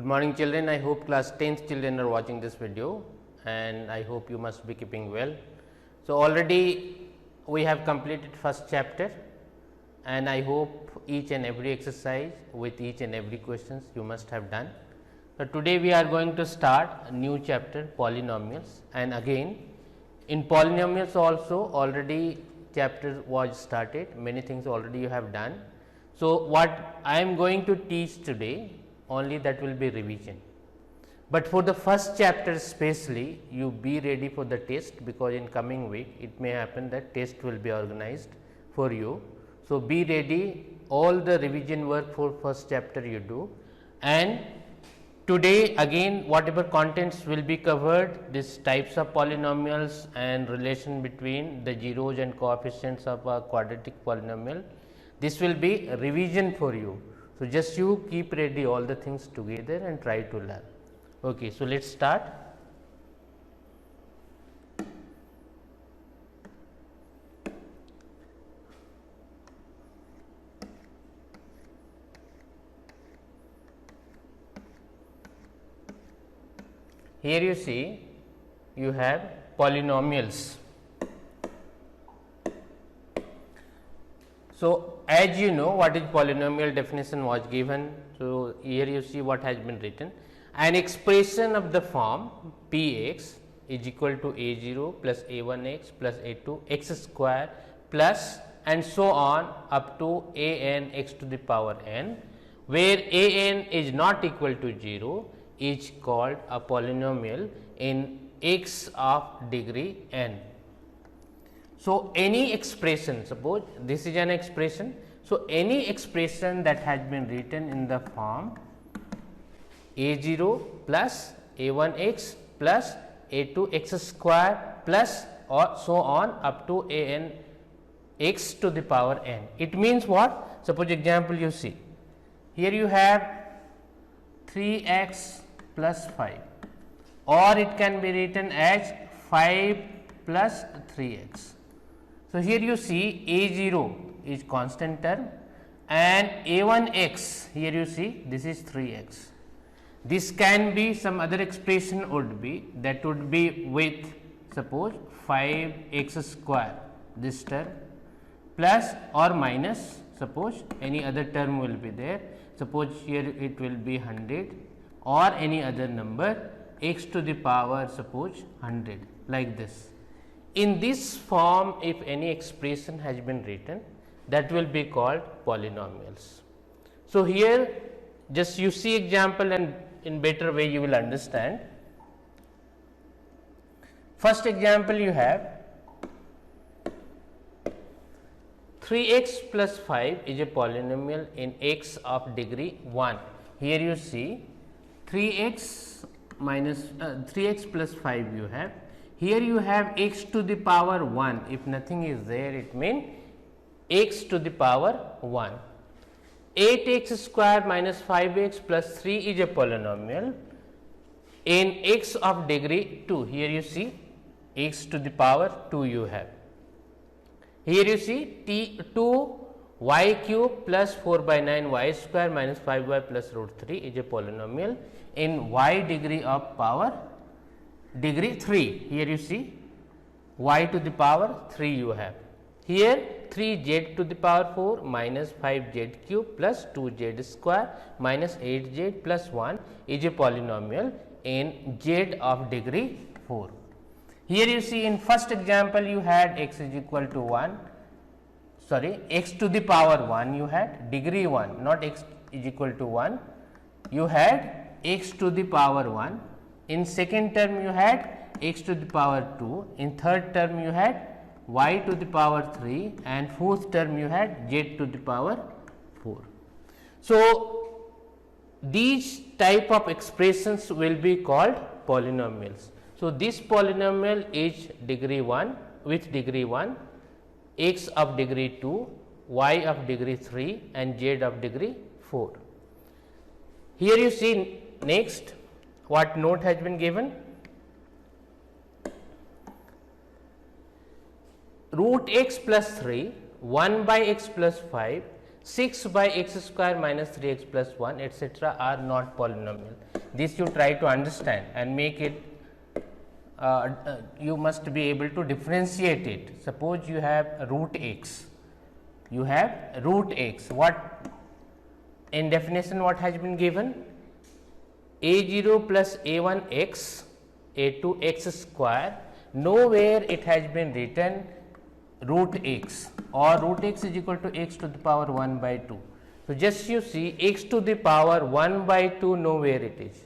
Good morning children, I hope class 10th children are watching this video and I hope you must be keeping well. So, already we have completed first chapter and I hope each and every exercise with each and every questions you must have done. So, today we are going to start a new chapter polynomials, and again in polynomials also already chapter was started, many things already you have done. So, what I am going to teach today only that will be revision, but for the first chapter especially you be ready for the test, because in coming week it may happen that test will be organized for you. So, be ready, all the revision work for first chapter you do, and today again whatever contents will be covered, these types of polynomials and relation between the zeros and coefficients of a quadratic polynomial, this will be a revision for you. So, just you keep ready all the things together and try to learn. Okay, so let us start. Here you see you have polynomials. So, as you know what is polynomial definition was given. So, here you see what has been written: an expression of the form p x is equal to a 0 plus a 1 x plus a 2 x square plus and so on up to a n x to the power n, where a n is not equal to 0 is called a polynomial in x of degree n. So, any expression, suppose this is an expression. So, any expression that has been written in the form a 0 plus a 1 x plus a 2 x square plus or so on up to a n x to the power n. It means what? Suppose example you see, here you have 3 x plus 5, or it can be written as 5 plus 3 x. So, here you see a 0 is constant term and a 1 x, here you see this is 3 x. This can be some other expression would be, that would be with suppose 5 x square, this term plus or minus, suppose any other term will be there, suppose here it will be 100 or any other number x to the power suppose 100, like this. In this form if any expression has been written, that will be called polynomials. So, here just you see example and in better way you will understand. First example you have 3x plus 5 is a polynomial in x of degree 1. Here you see 3x minus 3x plus 5 you have. Here you have x to the power 1, if nothing is there it means x to the power 1. 8x square minus 5x plus 3 is a polynomial in x of degree 2. Here you see x to the power 2 you have. Here you see 2 y cube plus 4 by 9 y square minus 5 y plus root 3 is a polynomial in y degree of power degree 3. Here you see y to the power 3 you have. Here 3 z to the power 4 minus 5 z cube plus 2 z square minus 8 z plus 1 is a polynomial in z of degree 4. Here you see in first example you had x is equal to 1, sorry, x to the power 1 you had degree 1, not x is equal to 1, you had x to the power 1. In second term you had x to the power 2, in third term you had y to the power 3, and fourth term you had z to the power 4. So, these type of expressions will be called polynomials. So, this polynomial is degree 1 with degree 1, x of degree 2, y of degree 3 and z of degree 4. Here you see next what note has been given. Root x plus 3, 1 by x plus 5, 6 by x square minus 3x plus 1 etc. are not polynomial. This you try to understand and make it, you must be able to differentiate it. Suppose you have root x, you have root x, what in definition what has been given? a0 plus a1 x, a2 x square, nowhere it has been written root x, or root x is equal to x to the power 1 by 2. So, just you see x to the power 1 by 2 nowhere it is,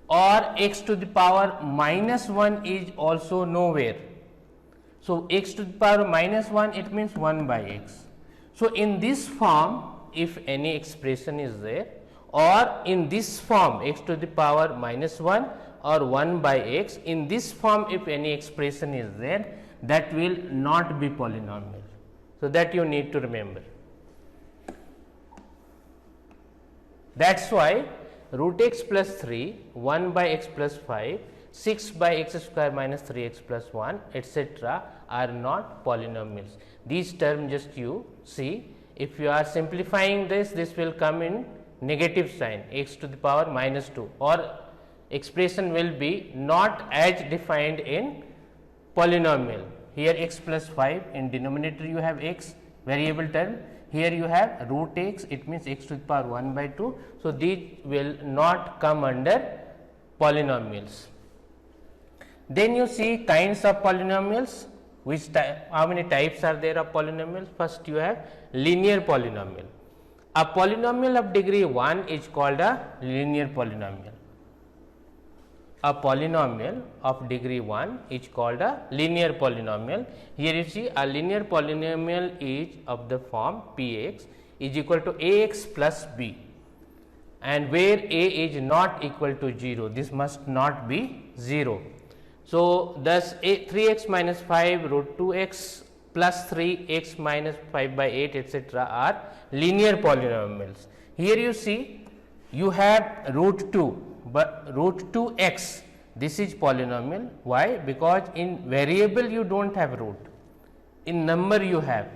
or x to the power minus 1 is also nowhere. So, x to the power minus 1 it means 1 by x. So, in this form if any expression is there, or in this form x to the power minus 1 or 1 by x, in this form if any expression is there, that will not be polynomial. So, that you need to remember. That is why root x plus 3, 1 by x plus 5, 6 by x square minus 3x plus 1 etc. are not polynomials. These terms just you see, if you are simplifying this, this will come in negative sign x to the power minus 2, or expression will be not as defined in polynomial. Here x plus 5, in denominator you have x variable term, here you have root x, it means x to the power 1 by 2. So, these will not come under polynomials. Then you see kinds of polynomials, which how many types are there of polynomials? First you have linear polynomial. A polynomial of degree 1 is called a linear polynomial. A polynomial of degree 1 is called a linear polynomial. Here you see a linear polynomial is of the form Px is equal to Ax plus b, and where a is not equal to 0, this must not be 0. So, thus 3x minus 5 root 2x plus 3x minus 5 by 8 etc. are linear polynomials. Here you see you have root 2, but root 2x, this is polynomial. Why? Because in variable you do not have root, in number you have.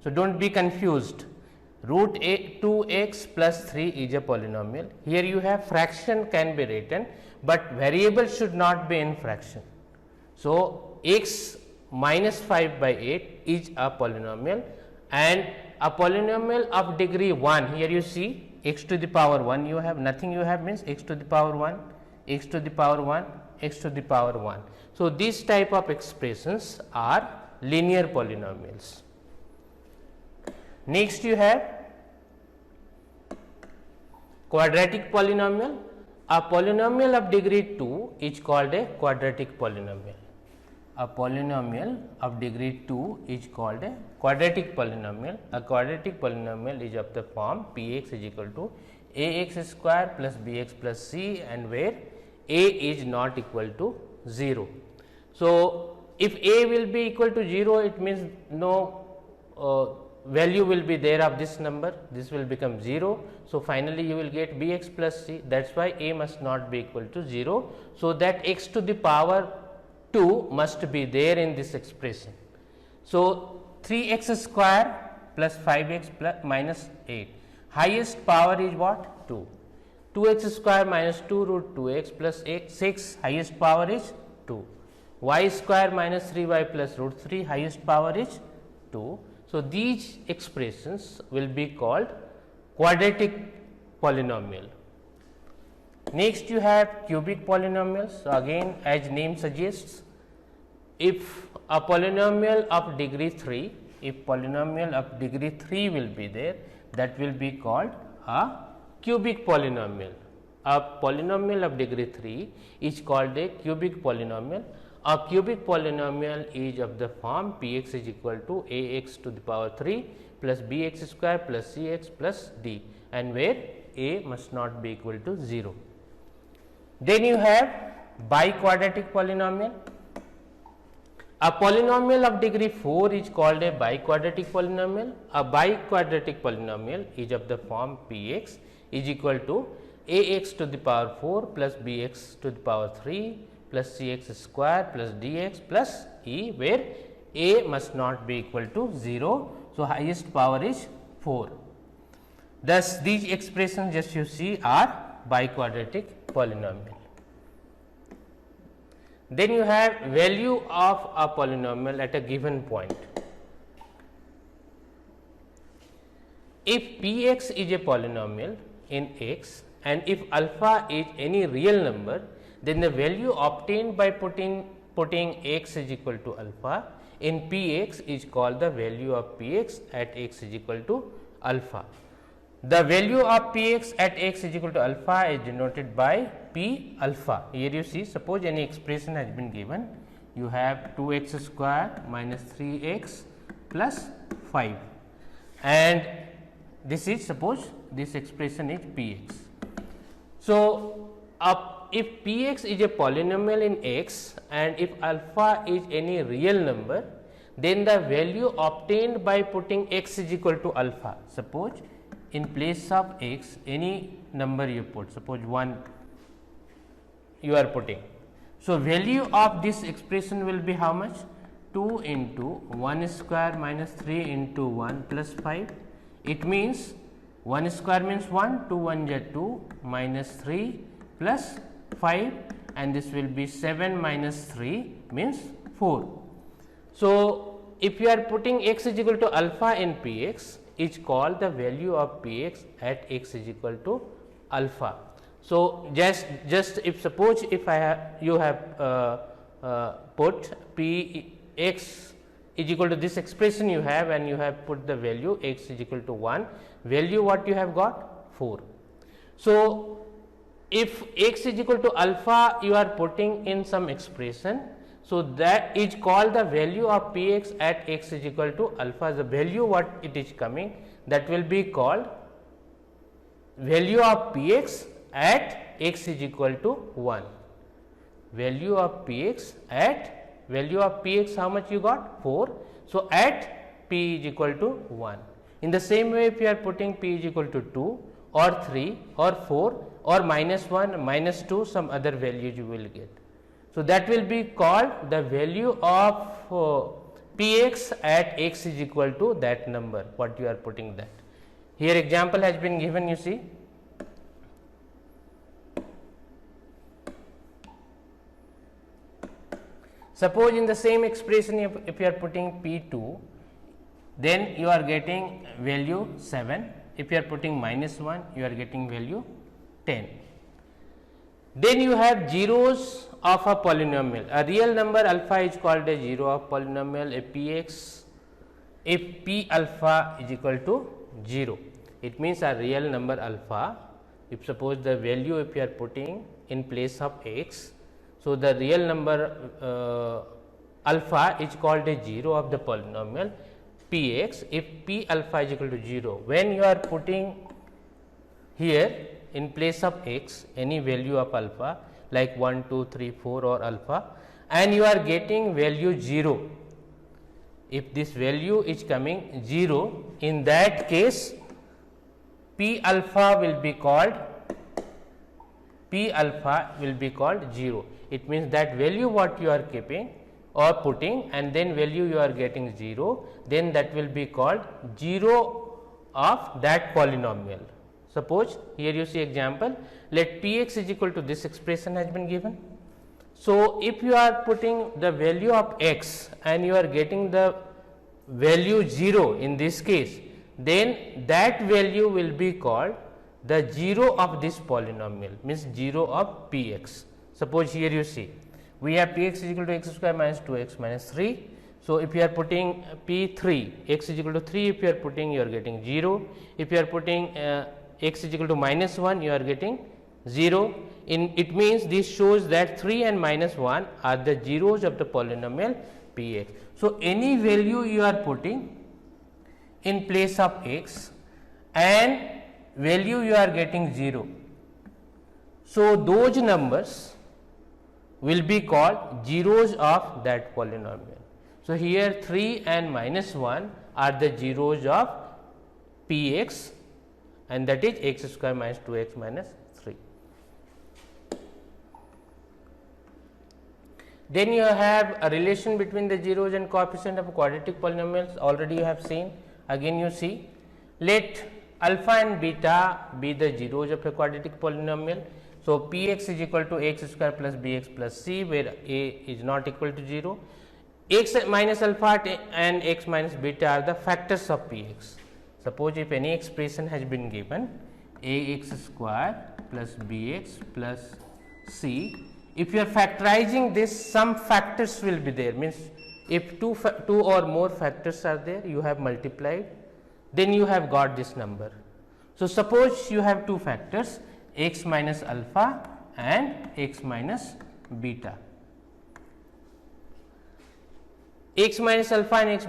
So, do not be confused. Root 2x plus 3 is a polynomial. Here you have fraction can be written, but variable should not be in fraction. So, x minus 5 by 8 is a polynomial, and a polynomial of degree 1, here you see x to the power 1 you have, nothing you have means x to the power 1, x to the power 1, x to the power 1. So, these type of expressions are linear polynomials. Next you have quadratic polynomial. A polynomial of degree 2 is called a quadratic polynomial. A polynomial of degree 2 is called a quadratic polynomial. A quadratic polynomial is of the form Px is equal to ax square plus bx plus c, and where a is not equal to 0. So, if a will be equal to 0, it means no value will be there of this number, this will become 0. So, finally, you will get bx plus c, that is why a must not be equal to 0. So, that x to the power 2 must be there in this expression. So, 3x square plus 5x plus minus 8, highest power is what? 2. 2x square minus 2 root 2x plus 6, highest power is 2. Y square minus 3y plus root 3, highest power is 2. So, these expressions will be called quadratic polynomial. Next you have cubic polynomials. So, again as name suggests, if a polynomial of degree 3, if polynomial of degree 3 will be there, that will be called a cubic polynomial. A polynomial of degree 3 is called a cubic polynomial. A cubic polynomial is of the form Px is equal to ax to the power 3 plus bx square plus cx plus d, and where a must not be equal to 0. Then you have biquadratic polynomial. A polynomial of degree 4 is called a biquadratic polynomial. A biquadratic polynomial is of the form Px is equal to ax to the power 4 plus bx to the power 3 plus cx square plus dx plus e, where a must not be equal to 0. So, highest power is 4. Thus, these expressions just you see are biquadratic polynomial. Then you have value of a polynomial at a given point. If p x is a polynomial in x and if alpha is any real number, then the value obtained by putting x is equal to alpha in p x is called the value of p x at x is equal to alpha. The value of p x at x is equal to alpha is denoted by p alpha. Here you see, suppose any expression has been given, you have 2 x square minus 3 x plus 5 and this is, suppose this expression is p x. So, if p x is a polynomial in x and if alpha is any real number, then the value obtained by putting x is equal to alpha. Suppose in place of x any number you put, suppose 1 you are putting. So, value of this expression will be how much? 2 into 1 square minus 3 into 1 plus 5. It means 1 square means 1, 2 1 is 2 minus 3 plus 5 and this will be 7 minus 3 means 4. So, if you are putting x is equal to alpha in p x, is called the value of p x at x is equal to alpha. So, just if suppose if I have you have put p x is equal to this expression you have and you have put the value x is equal to 1, value what you have got 4. So, if x is equal to alpha you are putting in some expression, so that is called the value of p x at x is equal to alpha. The value what it is coming, that will be called value of p x at x is equal to 1. Value of p x at value of p x how much you got? 4. So, at p is equal to 1. In the same way, if you are putting p is equal to 2 or 3 or 4 or minus 1, minus 2, some other values you will get. So, that will be called the value of p x at x is equal to that number, what you are putting that. Here example has been given, you see. Suppose in the same expression if you are putting p 2, then you are getting value 7. If you are putting minus 1, you are getting value 10. Then you have zeros of a polynomial. A real number alpha is called a zero of polynomial if p x, if p alpha is equal to 0. It means a real number alpha, if suppose the value if you are putting in place of x. So, the real number alpha is called a 0 of the polynomial p x if p alpha is equal to 0. When you are putting here in place of x any value of alpha like 1, 2, 3, 4 or alpha and you are getting value 0. If this value is coming 0, in that case p alpha will be called 0. It means that value what you are keeping or putting and then value you are getting 0, then that will be called 0 of that polynomial. Suppose here you see example, let p x is equal to this expression has been given. So, if you are putting the value of x and you are getting the value 0 in this case, then that value will be called the 0 of this polynomial, means 0 of p x. Suppose here you see we have p x is equal to x square minus 2 x minus 3. So, if you are putting p 3 x is equal to 3, if you are putting you are getting 0. If you are putting x is equal to minus 1, you are getting 0. It means this shows that 3 and minus 1 are the zeros of the polynomial p x. So, any value you are putting in place of x and value you are getting 0. So, those numbers will be called zeros of that polynomial. So, here 3 and minus 1 are the zeros of p x and that is x square minus 2 x minus 3. Then you have a relation between the zeros and coefficient of quadratic polynomials, already you have seen. Again you see, let alpha and beta be the zeros of a quadratic polynomial. So, Px is equal to x square plus bx plus c, where a is not equal to 0. X minus alpha and x minus beta are the factors of Px. Suppose if any expression has been given, ax square plus bx plus c, if you are factorizing this, some factors will be there, means if two or more factors are there, you have multiplied, then you have got this number. So, suppose you have two factors, x minus alpha and x minus beta. X minus alpha and x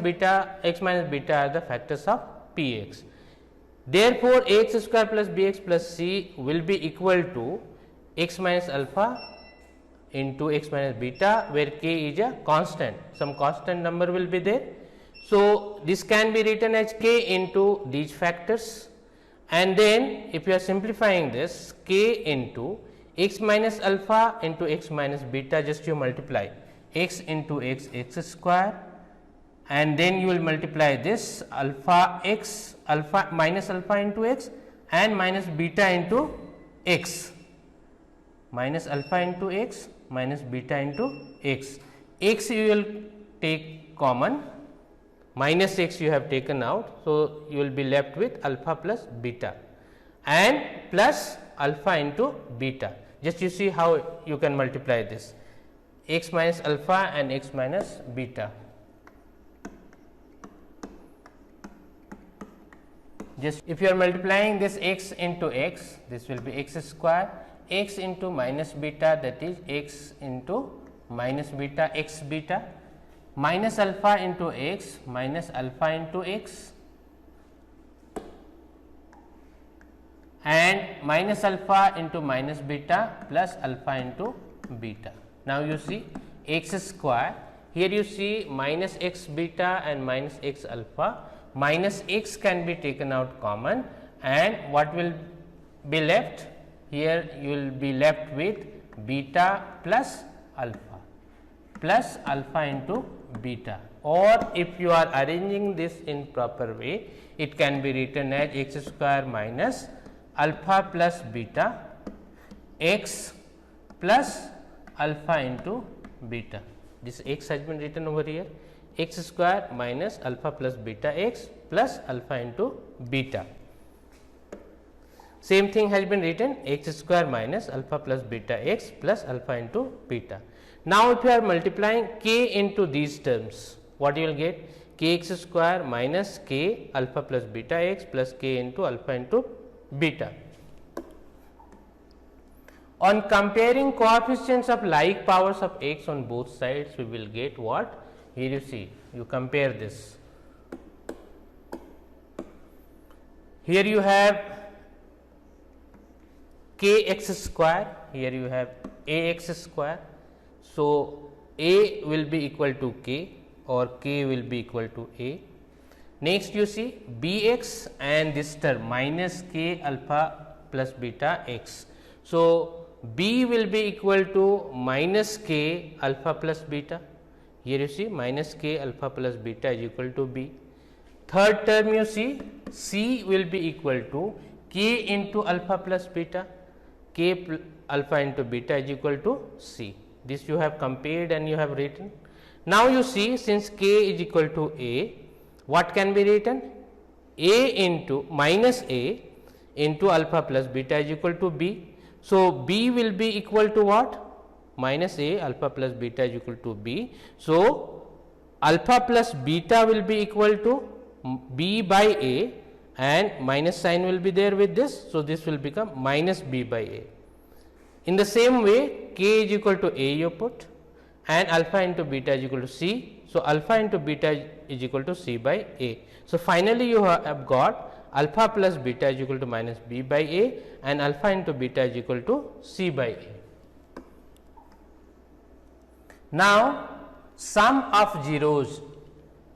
minus beta are the factors of Px. Therefore, ax square plus bx plus c will be equal to x minus alpha into x minus beta, where k is a constant, some constant number will be there. So, this can be written as k into these factors, and then if you are simplifying this, k into x minus alpha into x minus beta, just you multiply x into x square, and then you will multiply this alpha minus alpha into x and minus beta into x, minus alpha into x minus beta into x. X you will take common, minus x you have taken out. So, you will be left with alpha plus beta and plus alpha into beta. Just you see how you can multiply this, x minus alpha and x minus beta. Just if you are multiplying this x into x, this will be x square, x into minus beta, that is x into minus beta x beta, minus alpha into x minus alpha into x, and minus alpha into minus beta plus alpha into beta. Now, you see x square, here you see minus x beta and minus x alpha, minus x can be taken out common, and what will be left? Here you will be left with beta plus alpha into beta, or if you are arranging this in proper way, it can be written as x square minus alpha plus beta x plus alpha into beta. This x has been written over here, x square minus alpha plus beta x plus alpha into beta. Same thing has been written, x square minus alpha plus beta x plus alpha into beta. Now, if you are multiplying k into these terms, what you will get? Kx square minus k alpha plus beta x plus k into alpha into beta. On comparing coefficients of like powers of x on both sides, we will get what? Here you see, you compare this. Here you have kx square, here you have ax square. So, a will be equal to k or k will be equal to a. Next you see bx and this term minus k alpha plus beta x. So, b will be equal to minus k alpha plus beta. Here you see minus k alpha plus beta is equal to b. Third term you see c will be equal to k into alpha plus beta, k alpha into beta is equal to c. This you have compared and you have written. Now, you see since k is equal to a, what can be written? A into minus a into alpha plus beta is equal to b. So, b will be equal to what? Minus a alpha plus beta is equal to b. So, alpha plus beta will be equal to b by a and minus sign will be there with this. So, this will become minus b by a. In the same way, k is equal to a you put and alpha into beta is equal to c. So, alpha into beta is equal to c by a. So, finally, you have got alpha plus beta is equal to minus b by a and alpha into beta is equal to c by a. Now, sum of zeros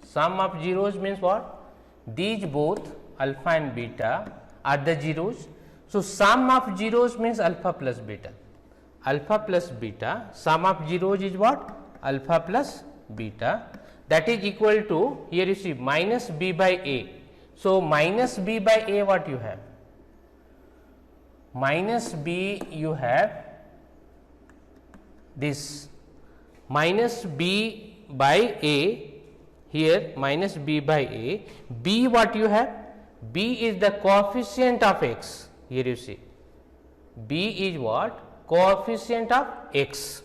means what? These both alpha and beta are the zeros. So, sum of zeros means alpha plus beta. Alpha plus beta, sum of zeros is what? Alpha plus beta, that is equal to, here you see minus b by a. So, minus b by a, what you have? Minus b, you have this minus b by a, here minus b by a, b what you have? B is the coefficient of x, here you see, b is what? Coefficient of x.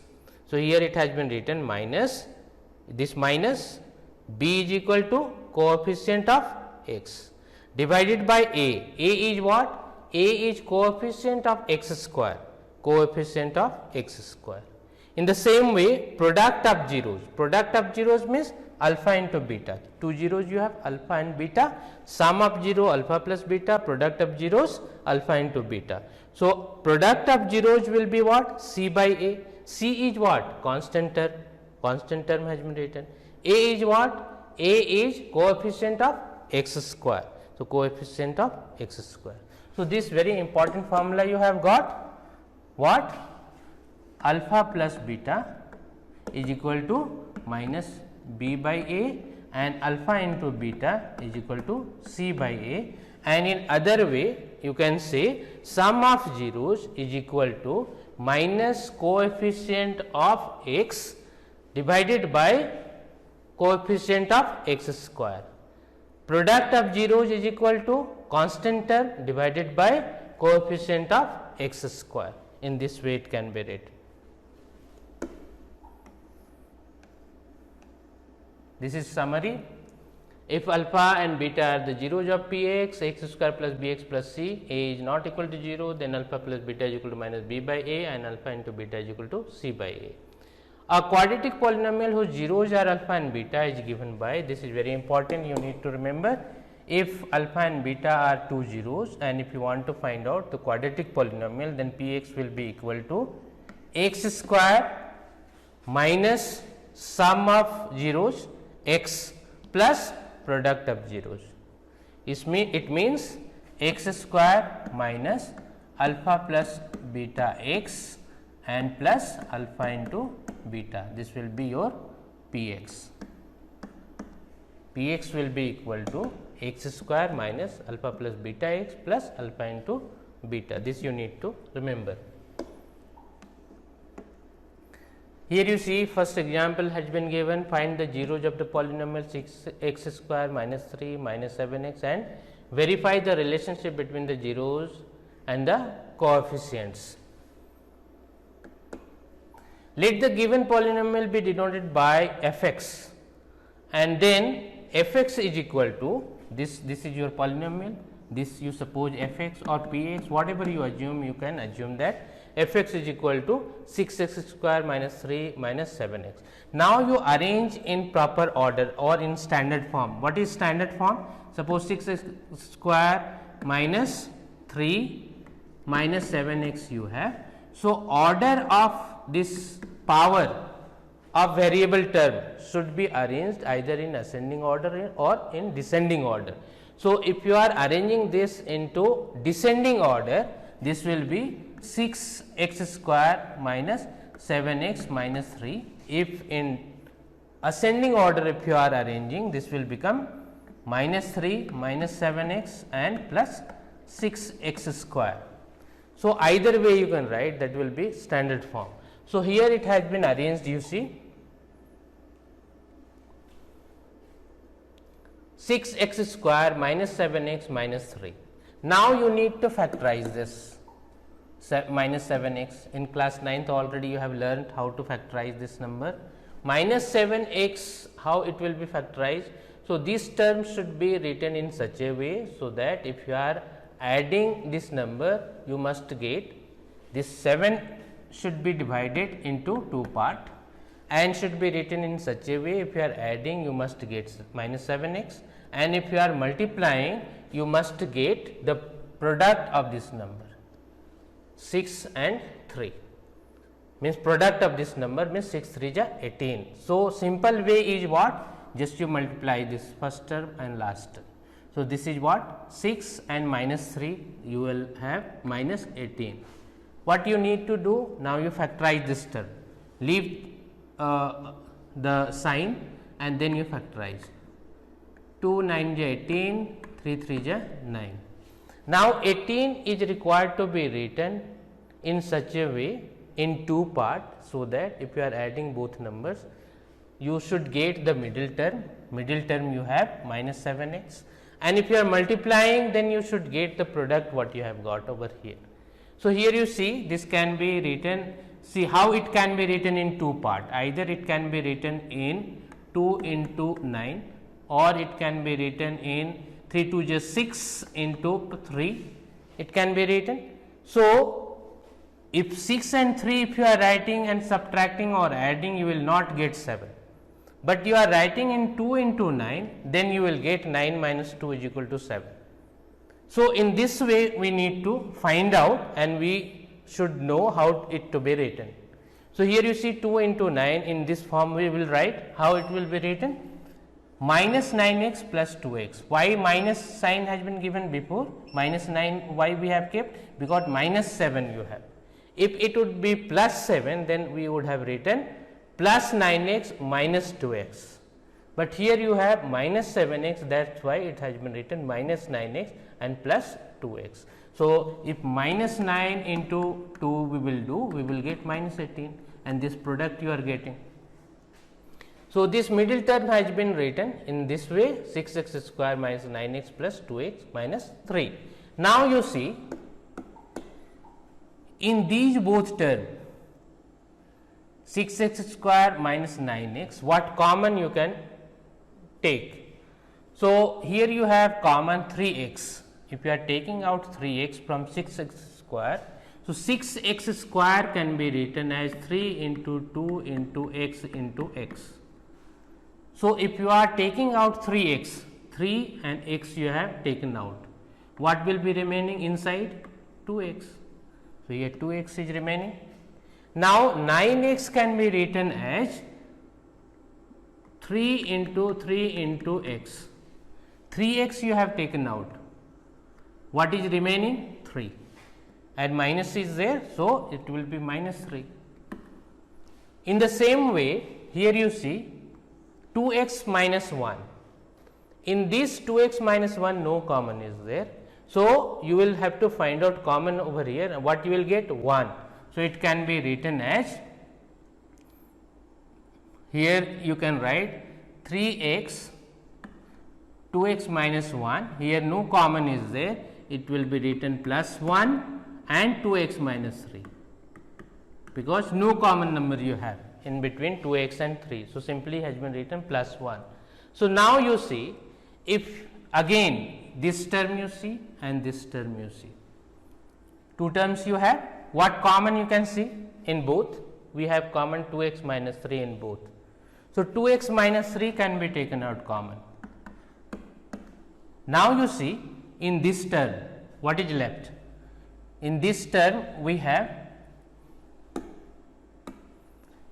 So, here it has been written minus, this minus b is equal to coefficient of x divided by a. A is what? A is coefficient of x square, coefficient of x square. In the same way, product of zeros means alpha into beta. Two zeros you have, alpha and beta, sum of 0 alpha plus beta, product of zeros alpha into beta. So, product of zeros will be what? C by a. C is what? Constant term has been written. A is what? A is coefficient of x square. So, coefficient of x square. So, this very important formula you have got, what? Alpha plus beta is equal to minus b by a, and alpha into beta is equal to c by a, and in other way you can say sum of zeros is equal to minus coefficient of x divided by coefficient of x square. Product of zeros is equal to constant term divided by coefficient of x square. In this way it can be written. This is summary. If alpha and beta are the zeros of p x, x square plus b x plus c, a is not equal to 0, then alpha plus beta is equal to minus b by a, and alpha into beta is equal to c by a. A quadratic polynomial whose zeros are alpha and beta is given by, this is very important, you need to remember, if alpha and beta are two zeros, and if you want to find out the quadratic polynomial, then p x will be equal to x square minus sum of zeros x plus product of zeros. It means x square minus alpha plus beta x and plus alpha into beta. This will be your p x. P x will be equal to x square minus alpha plus beta x plus alpha into beta. This you need to remember. Here you see first example has been given, find the zeros of the polynomial 6x square minus 3 minus 7x and verify the relationship between the zeros and the coefficients. Let the given polynomial be denoted by fx, and then fx is equal to this is your polynomial, this you suppose fx or px, whatever you assume, you can assume that fx is equal to 6x square minus 3 minus 7x. Now, you arrange in proper order or in standard form. What is standard form? Suppose 6x square minus 3 minus 7x you have. So, order of this power of variable term should be arranged either in ascending order or in descending order. So, if you are arranging this into descending order, this will be 6x square minus 7x minus 3. If in ascending order, if you are arranging, this will become minus 3 minus 7x and plus 6x square. So, either way you can write, that will be standard form. So, here it has been arranged, you see 6x square minus 7x minus 3. Now, you need to factorize this minus 7x. In class 9th already you have learned how to factorize this number. Minus 7x, how it will be factorized? So, this term should be written in such a way, so that if you are adding this number, you must get this 7 should be divided into two parts and should be written in such a way, if you are adding, you must get minus 7x, and if you are multiplying, you must get the product of this number 6 and 3, means product of this number means 6 3 is 18. So, simple way is what? Just you multiply this first term and last term. So, this is what? 6 and minus 3, you will have minus 18. What you need to do? Now, you factorize this term, leave the sign and then you factorize. 2 9 is 18, 3 3 is 9. Now 18 is required to be written in such a way in two parts, so that if you are adding both numbers, you should get the middle term you have minus 7x, and if you are multiplying, then you should get the product what you have got over here. So, here you see this can be written, see how it can be written in two parts, either it can be written in 2 into 9, or it can be written in 3 2 is 6 into 3, it can be written. So, if 6 and 3 if you are writing and subtracting or adding, you will not get 7, but you are writing in 2 into 9, then you will get 9 minus 2 is equal to 7. So, in this way we need to find out, and we should know how it to be written. So, here you see 2 into 9, in this form we will write. How it will be written? Minus 9x plus 2x. Why minus sign has been given before? Minus 9 why we have kept? Because minus 7 you have. If it would be plus 7, then we would have written plus 9x minus 2x, but here you have minus 7x, that is why it has been written minus 9x and plus 2x. So, if minus 9 into 2 we will do, we will get minus 18, and this product you are getting. So, this middle term has been written in this way, 6x square minus 9x plus 2x minus 3. Now, you see in these both terms, 6x square minus 9x, what common you can take? So, here you have common 3x. If you are taking out 3x from 6x square, so 6x square can be written as 3 into 2 into x into x. So, if you are taking out 3x, 3 and x you have taken out, what will be remaining inside? 2x. So, here 2x is remaining. Now, 9x can be written as 3 into x. 3x you have taken out. What is remaining? 3, and minus is there. So, it will be minus 3. In the same way, here you see 2x minus 1. In this 2x minus 1, no common is there. So, you will have to find out common over here. What you will get? 1. So, it can be written as, here you can write 3x, 2x minus 1, here no common is there, it will be written plus 1 and 2x minus 3, because no common number you have in between 2x and 3. So, simply has been written plus 1. So, now you see, if again this term you see and this term you see, two terms you have, what common you can see in both? We have common 2x minus 3 in both. So, 2x minus 3 can be taken out common. Now, you see in this term what is left? In this term we have,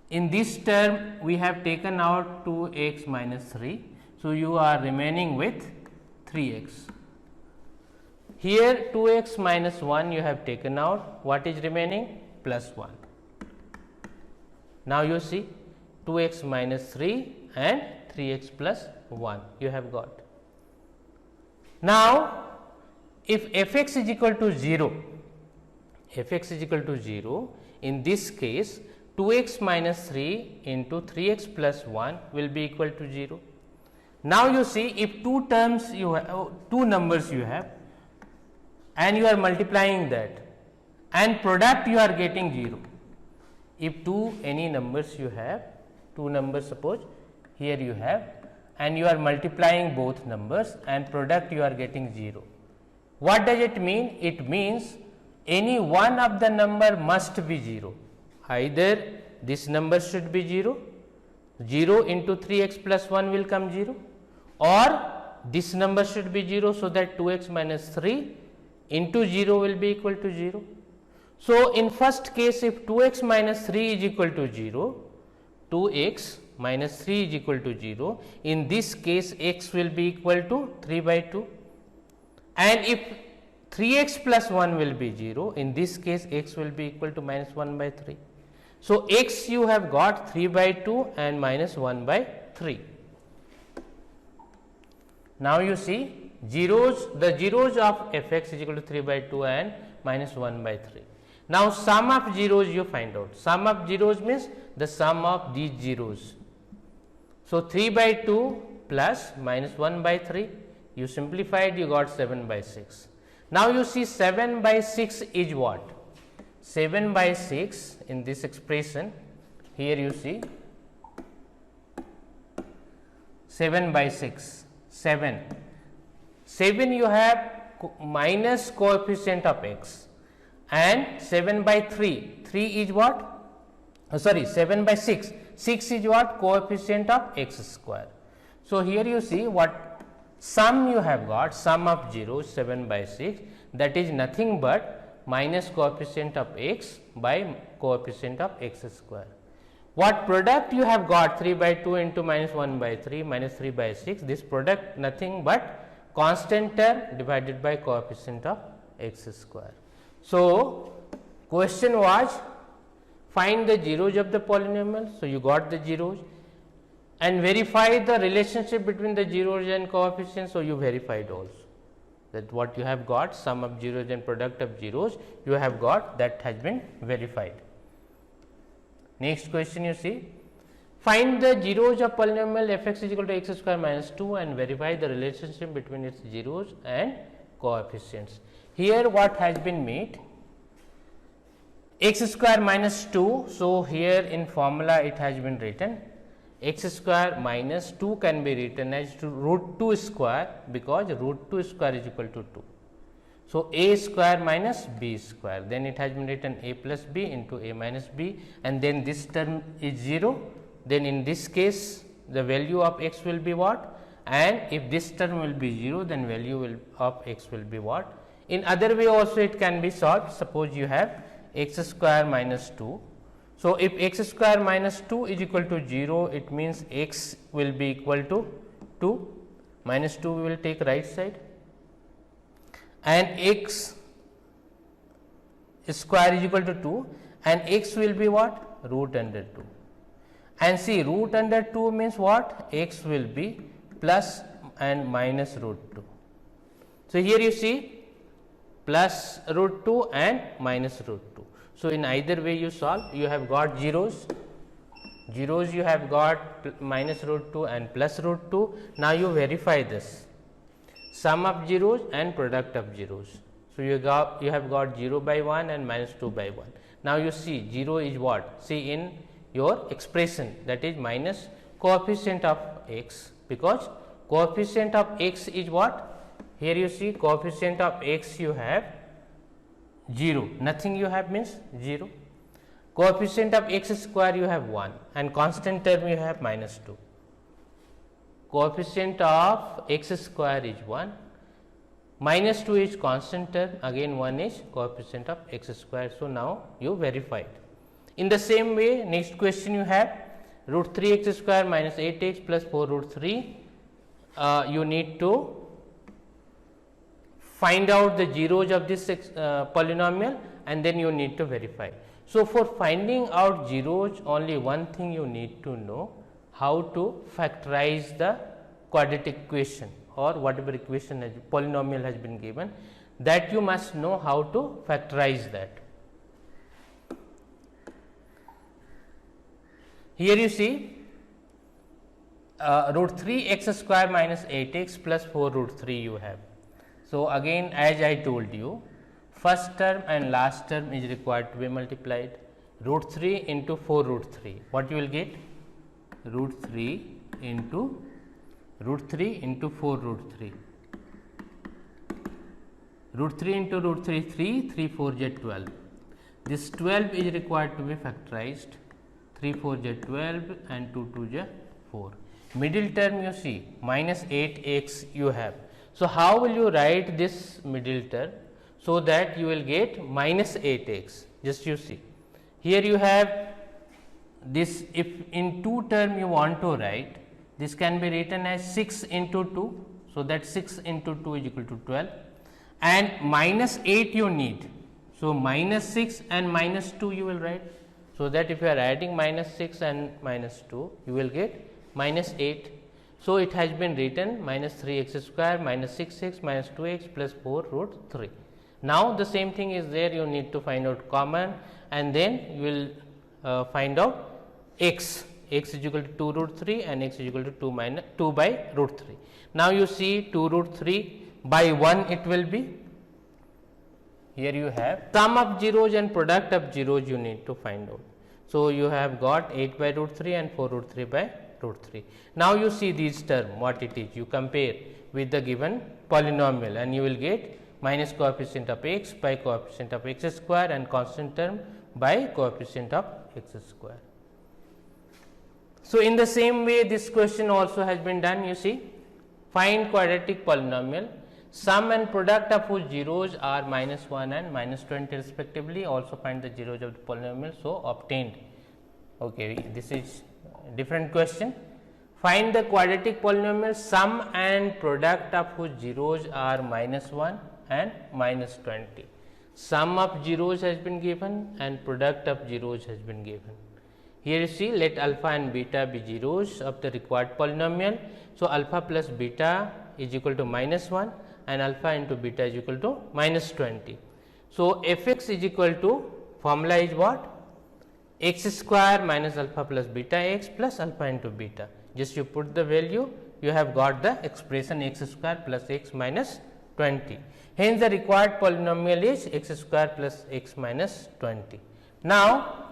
in this term we have taken out 2x minus 3. So, you are remaining with 3x. Here 2x minus 1 you have taken out, what is remaining? Plus 1. Now, you see 2x minus 3 and 3x plus 1 you have got. Now, if f(x) is equal to 0, f(x) is equal to 0, in this case 2x minus 3 into 3x plus 1 will be equal to 0. Now, you see if two terms you have, two numbers you have, and you are multiplying that, and product you are getting 0. If two any numbers you have, two numbers suppose here you have, and you are multiplying both numbers and product you are getting 0. What does it mean? It means any one of the number must be 0. Either this number should be 0, 0 into 3x plus 1 will come 0, or this number should be 0, so that 2x minus 3 into 0 will be equal to 0. So, in first case, if 2x minus 3 is equal to 0, 2x minus 3 is equal to 0, in this case x will be equal to 3 by 2, and if 3x plus 1 will be 0, in this case x will be equal to minus 1 by 3. So, x you have got 3 by 2 and minus 1 by 3. Now, you see the zeros of f x is equal to 3 by 2 and minus 1 by 3. Now, sum of zeros you find out. Sum of zeros means the sum of these zeros. So, 3 by 2 plus minus 1 by 3, you simplified, you got 7 by 6. Now, you see 7 by 6 is what? 7 by 6 in this expression, here you see 7 by 6, 7. 7 you have minus coefficient of x, and 7 by 3, 3 is what? 7 by 6, 6 is what? Coefficient of x square. So, here you see what sum you have got, sum of zeros 7 by 6, that is nothing but minus coefficient of x by coefficient of x square. What product you have got? 3 by 2 into minus 1 by 3 minus 3 by 6, this product nothing but constant term divided by coefficient of x square. So, question was find the zeros of the polynomial. So, you got the zeros and verify the relationship between the zeros and coefficients. So, you verified also that what you have got, sum of zeros and product of zeros you have got, that has been verified. Next question you see, find the zeros of polynomial f x is equal to x square minus 2 and verify the relationship between its zeros and coefficients. Here what has been made, x square minus 2. So, here in formula it has been written x square minus 2 can be written as root 2 square, because root 2 square is equal to 2. So, a square minus b square, then it has been written a plus b into a minus b, and then this term is 0. Then in this case the value of x will be what, and if this term will be 0, then value of x will be what. In other way also it can be solved. Suppose you have x square minus 2. So, if x square minus 2 is equal to 0, it means x will be equal to 2, minus 2 we will take right side, and x square is equal to 2, and x will be what? Root under 2. And see, root under 2 means what? X will be plus and minus root 2. So, here you see plus root 2 and minus root 2. So, in either way you solve, you have got zeros, you have got minus root 2 and plus root 2. Now, you verify this sum of zeros and product of zeros. So, you have got 0 by 1 and minus 2 by 1. Now, you see 0 is what? See in your expression, that is minus coefficient of x, because coefficient of x is what? Here you see coefficient of x you have 0, nothing you have means 0. Coefficient of x square you have 1 and constant term you have minus 2. Coefficient of x square is 1, minus 2 is constant term, again 1 is coefficient of x square. So, now you verified. In the same way, next question you have root 3 x square minus 8 x plus 4 root 3. You need to find out the zeros of this polynomial, and then you need to verify. So, for finding out zeros, only one thing you need to know, how to factorize the quadratic equation or whatever equation polynomial has been given, that you must know how to factorize that. Here you see root 3 x square minus 8 x plus 4 root 3 you have. So, again as I told you, first term and last term is required to be multiplied. Root 3 into 4 root 3, what you will get? Root 3 into 4 root 3. Root 3 into root 3, 3 4 is 12. This 12 is required to be factorized. 3 4 is 12 and 2 2 is 4. Middle term you see minus 8 x you have. So, how will you write this middle term? So, that you will get minus 8 x. Just you see, here you have this, if in 2 term you want to write, this can be written as 6 into 2. So, that 6 into 2 is equal to 12, and minus 8 you need. So, minus 6 and minus 2 you will write. So, that if you are adding minus 6 and minus 2, you will get minus 8. So, it has been written minus 3x square minus 6x minus 2x plus 4 root 3. Now, the same thing is there, you need to find out common and then you will find out x is equal to 2 root 3 and x is equal to 2 by root 3. Now, you see 2 root 3 by 1 it will be. Here you have sum of zeros and product of zeros you need to find out. So, you have got 8 by root 3 and 4 root 3 by root 3. Now, you see these term what it is, you compare with the given polynomial and you will get minus coefficient of x by coefficient of x square and constant term by coefficient of x square. So, in the same way this question also has been done. You see, find quadratic polynomial, sum and product of whose zeros are minus 1 and minus 20 respectively, also find the zeros of the polynomial. So, obtained. Okay, this is different question. Find the quadratic polynomial, sum and product of whose zeros are minus 1 and minus 20. Sum of zeros has been given and product of zeros has been given. Here you see, let alpha and beta be zeros of the required polynomial. So, alpha plus beta is equal to minus 1 and alpha into beta is equal to minus 20. So, f x is equal to, formula is what? X square minus alpha plus beta x plus alpha into beta. Just you put the value, you have got the expression x square plus x minus 20. Hence, the required polynomial is x square plus x minus 20. Now,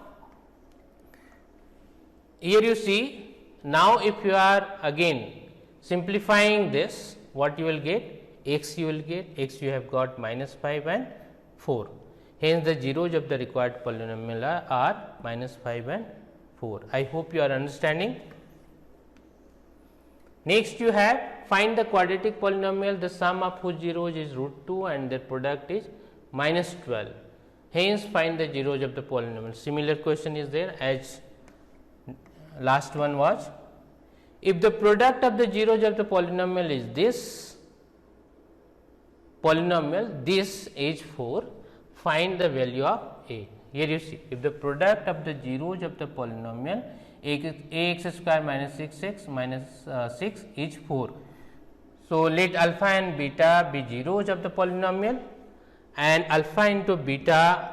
here you see, now if you are again simplifying this, what you will get? X you will get, x you have got minus 5 and 4. Hence, the zeros of the required polynomial are minus 5 and 4. I hope you are understanding. Next, you have find the quadratic polynomial, the sum of whose zeros is root 2 and their product is minus 12. Hence, find the zeros of the polynomial. Similar question is there as last one was. If the product of the zeros of the polynomial is this polynomial, this is 4, find the value of a. Here you see, if the product of the zeros of the polynomial ax square minus 6x minus 6 is 4. So, let alpha and beta be zeros of the polynomial and alpha into beta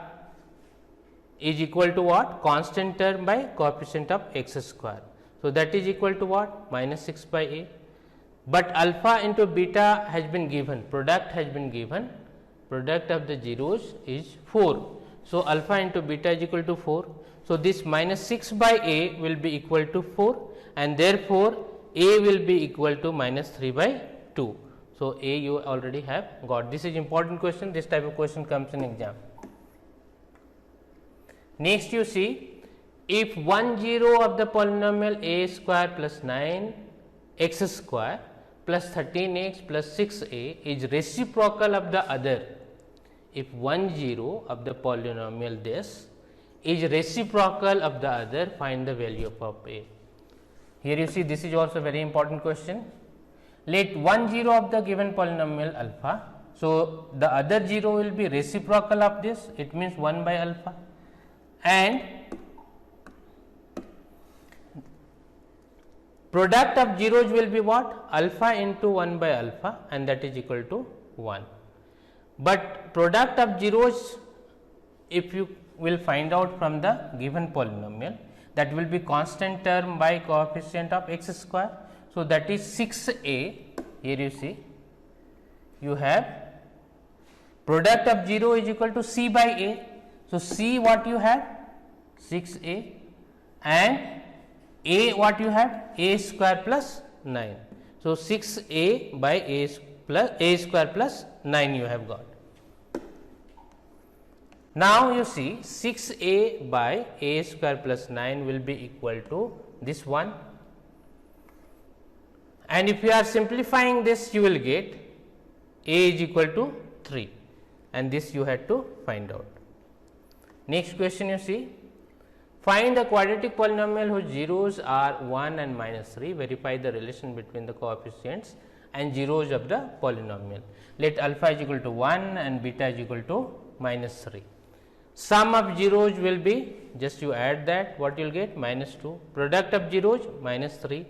is equal to what? Constant term by coefficient of x square. So, that is equal to what? Minus 6 by a. But alpha into beta has been given, product has been given, product of the zeros is 4. So, alpha into beta is equal to 4. So, this minus 6 by a will be equal to 4 and therefore, a will be equal to minus 3 by 2. So, a you already have got. This is important question, this type of question comes in exam. Next, you see, if one zero of the polynomial a square plus 9 x square plus 13x plus 6a is reciprocal of the other, if one zero of the polynomial this is reciprocal of the other, find the value of a. Here you see, this is also very important question. Let one zero of the given polynomial alpha. So, the other zero will be reciprocal of this, it means 1 by alpha, and product of zeros will be what? Alpha into 1 by alpha and that is equal to 1. But product of zeros, if you will find out from the given polynomial, that will be constant term by coefficient of x square. So, that is 6a. Here you see, you have product of 0 is equal to c by a. So, c what you have? 6a and a what you have? A square plus 9. So, 6a by a square plus 9 you have got. Now, you see 6a by a square plus 9 will be equal to this one, and if you are simplifying this you will get a is equal to 3 and this you had to find out. Next question you see, find the quadratic polynomial whose zeros are 1 and minus 3, verify the relation between the coefficients and zeros of the polynomial. Let alpha is equal to 1 and beta is equal to minus 3. Sum of zeros will be, just you add that, what you will get? Minus 2. Product of zeros minus 3.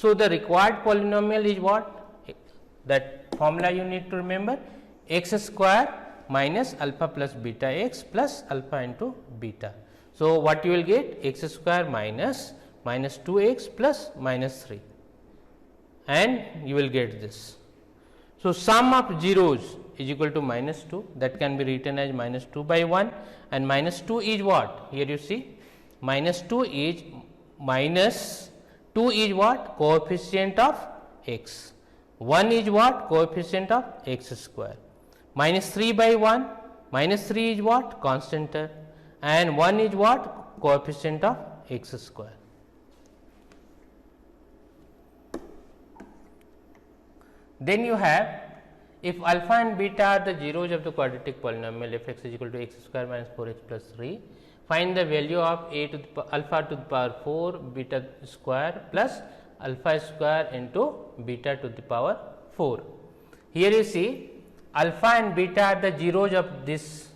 So, the required polynomial is what? That formula you need to remember, x square minus alpha plus beta x plus alpha into beta. So, what you will get? X square minus 2x plus minus 3, and you will get this. So, sum of zeros is equal to minus 2, that can be written as minus 2 by 1, and minus 2 is what? Here you see minus 2 is what? Coefficient of x. 1 is what? Coefficient of x square. Minus 3 by 1, minus 3 is what? Constant term, and 1 is what? Coefficient of x square. Then you have, if alpha and beta are the zeros of the quadratic polynomial f x is equal to x square minus 4 x plus 3, find the value of alpha to the power 4 beta square plus alpha square into beta to the power 4. Here you see alpha and beta are the zeros of this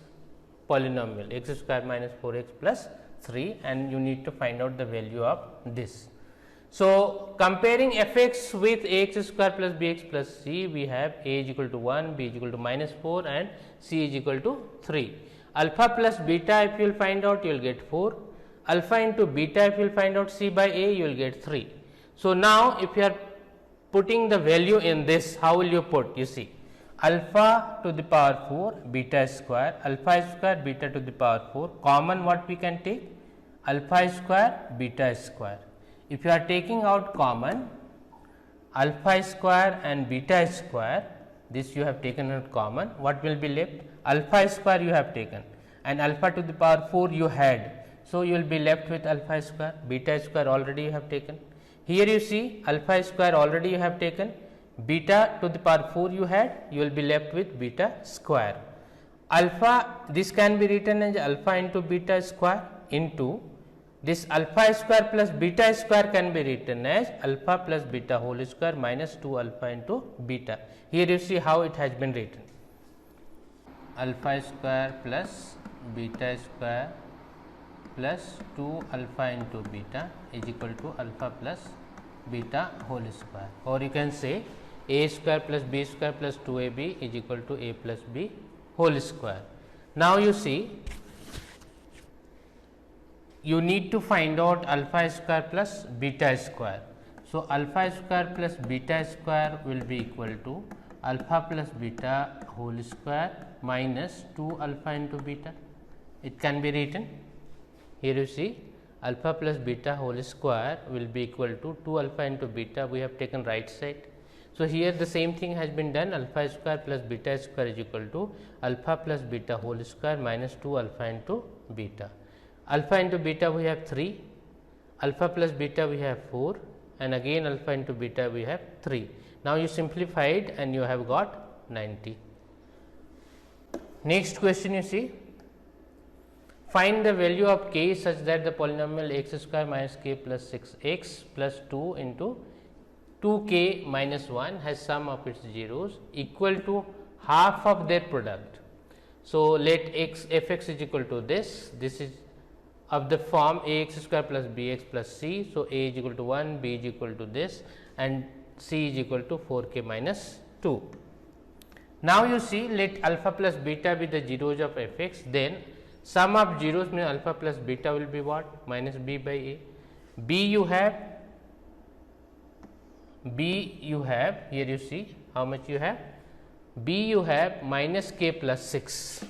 polynomial x square minus 4 x plus 3, and you need to find out the value of this. So, comparing f x with a x square plus b x plus c, we have a is equal to 1, b is equal to minus 4, and c is equal to 3. Alpha plus beta, if you will find out, you will get 4. Alpha into beta, if you will find out c by a, you will get 3. So, now if you are putting the value in this, how will you put? You see, alpha to the power 4 beta square, alpha square beta to the power 4, common what we can take? Alpha square beta square. If you are taking out common alpha square and beta square, this you have taken out common, what will be left? Alpha square you have taken, and alpha to the power 4 you had. So, you will be left with alpha square, beta square already you have taken. Here you see alpha square already you have taken, beta to the power 4 you had, you will be left with beta square. Alpha, this can be written as alpha into beta square into this alpha square plus beta square can be written as alpha plus beta whole square minus 2 alpha into beta. Here you see how it has been written, alpha square plus beta square plus 2 alpha into beta is equal to alpha plus beta whole square, or you can say a square plus b square plus 2ab is equal to a plus b whole square. Now, you see, you need to find out alpha square plus beta square. So, alpha square plus beta square will be equal to alpha plus beta whole square minus 2 alpha into beta. It can be written, here you see alpha plus beta whole square will be equal to 2 alpha into beta, we have taken right side. So, here the same thing has been done, alpha square plus beta square is equal to alpha plus beta whole square minus 2 alpha into beta. Alpha into beta we have 3, alpha plus beta we have 4, and again alpha into beta we have 3. Now, you simplified and you have got 90. Next question you see, find the value of k such that the polynomial x square minus k plus 6 x plus 2 into 2 k minus 1 has sum of its zeros equal to half of their product. So, let f x is equal to this is of the form a x square plus b x plus c. So, a is equal to 1, b is equal to this, and c is equal to 4 k minus 2. Now, you see, let alpha plus beta be the zeros of f x, then sum of zeros means alpha plus beta will be what? Minus b by a. B you have here you see how much you have, b you have minus k plus 6.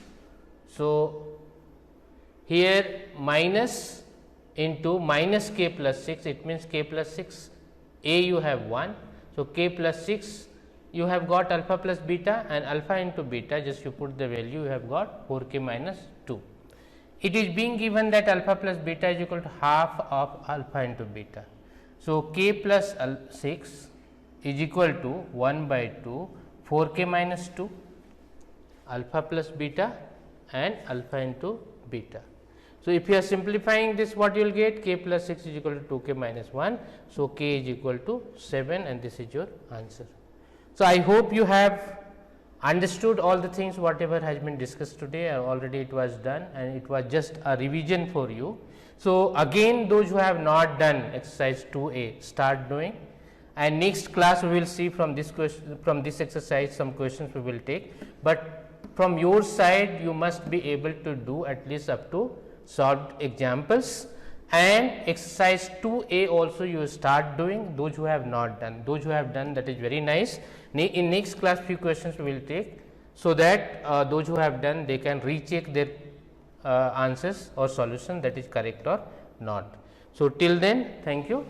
So, here minus into minus k plus 6, it means k plus 6, a you have 1. So, k plus 6 you have got alpha plus beta, and alpha into beta just you put the value, you have got 4 k minus 2. It is being given that alpha plus beta is equal to half of alpha into beta. So, k plus 6 is equal to 1 by 2 4 k minus 2 alpha plus beta and alpha into beta. So, if you are simplifying this, what you will get? K plus 6 is equal to 2 k minus 1. So, k is equal to 7, and this is your answer. So, I hope you have understood all the things whatever has been discussed today. Already it was done, and it was just a revision for you. So, again those who have not done exercise 2a, start doing, and next class we will see from this question, from this exercise some questions we will take, but from your side you must be able to do at least up to solved examples, and exercise 2a also you start doing, those who have not done. Those who have done, that is very nice. In next class few questions we will take, so that those who have done they can recheck their answers or solution, that is correct or not. So till then, thank you.